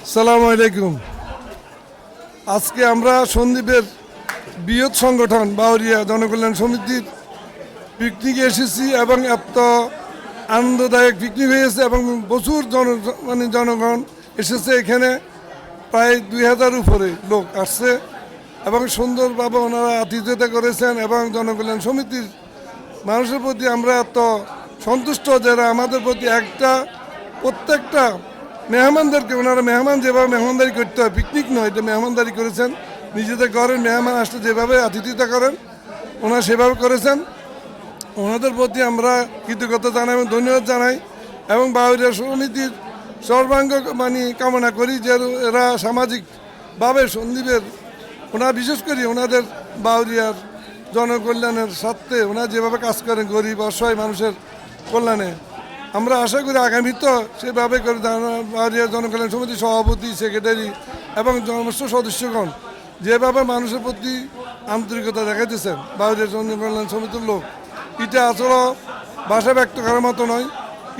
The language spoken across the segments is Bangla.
আসসালামু আলাইকুম। আজকে আমরা সন্দ্বীপের বৃহৎ সংগঠন বাউরিয়া জনকল্যাণ সমিতির পিকনিকে এসেছি এবং এত আনন্দদায়ক পিকনিক হয়েছে এবং প্রচুর জনগণ এসেছে। এখানে প্রায় 2000 উপরে লোক আসছে এবং সুন্দরভাবে ওনারা আতিথ্যতা করেছেন এবং জনকল্যাণ সমিতির মানুষের প্রতি আমরা এত সন্তুষ্ট যারা আমাদের প্রতি প্রত্যেকটা মেহমানদেরকে ওনারা মেহমান যেভাবে মেহমানদারি করতে হয়, পিকনিক নয়, এটা মেহমানদারি করেছেন। নিজেদের ঘরের মেহমান আসলে যেভাবে আতিথ্যতা করেন ওনারা সেভাবে করেছেন। ওনাদের প্রতি আমরা কৃতজ্ঞতা জানাই এবং ধন্যবাদ জানাই এবং বাউরিয়া সমিতির সর্বাঙ্গ কামনা করি যে এরা সামাজিকভাবে সন্দ্বীপের ওনারা বিশেষ করে ওনাদের বাউরিয়ার জনকল্যাণের স্বার্থে ওনারা যেভাবে কাজ করেন গরিব অসহায় মানুষের কল্যাণে, আমরা আশা করি আগামী তো সেভাবে করে বাউরিয়া জনকল্যাণ সমিতির সভাপতি, সেক্রেটারি এবং সমস্ত সদস্যগণ যেভাবে মানুষের প্রতি আন্তরিকতা দেখাইতেছেন বাউরিয়া জনকল্যাণ সমিতির লোক, এটা আসলে ভাষা ব্যক্ত করার মতো নয়।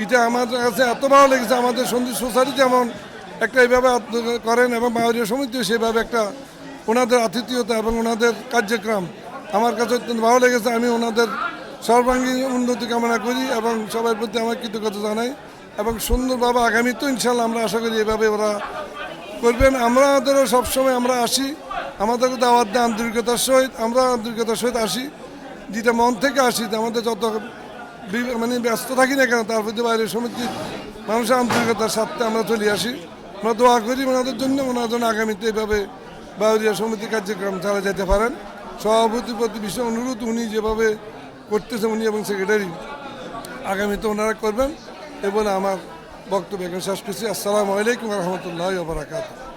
এটা আমার কাছে এত ভালো লেগেছে। আমাদের সন্দ্বীপ সোসাইটি যেমন একটা এইভাবে করেন এবং বাউরিয়া সমিতিও সেভাবে একটা ওনাদের আতিথেয়তা এবং ওনাদের কার্যক্রম আমার কাছে অত্যন্ত ভালো লেগেছে। আমি ওনাদের সর্বাঙ্গীন উন্নতি কামনা করি এবং সবার প্রতি আমার কৃতজ্ঞতা জানাই এবং সুন্দরভাবে আগামী তো ইনশাল্লাহ আমরা আশা করি এভাবে ওরা করবেন। আমাদেরও সবসময় আমরা আসি, আমাদের দাওয়াত দেয় আন্তরিকতার সহিত, আমরা আন্তরিকতার সহিত আসি, যেটা মন থেকে আসি। আমাদের যত ব্যস্ত থাকি না কেন তার প্রতি বাইরের সমিতির মানুষের আন্তরিকতার স্বার্থে আমরা চলে আসি। আমরা দোয়া করি ওনাদের জন্য, ওনার জন্য আগামীতে এইভাবে বাউরিয়া সমিতি কার্যক্রম চালা যেতে পারেন। সভাপতির প্রতি বিশেষ অনুরোধ, উনি যেভাবে করতেছেন উনি এবং সেক্রেটারি আগামীতে ওনারা করবেন। এ বলে আমার বক্তব্য এখানে শেষ করছি। আসসালামু আলাইকুম রহমতুল্লাহ বারাকাতুহু।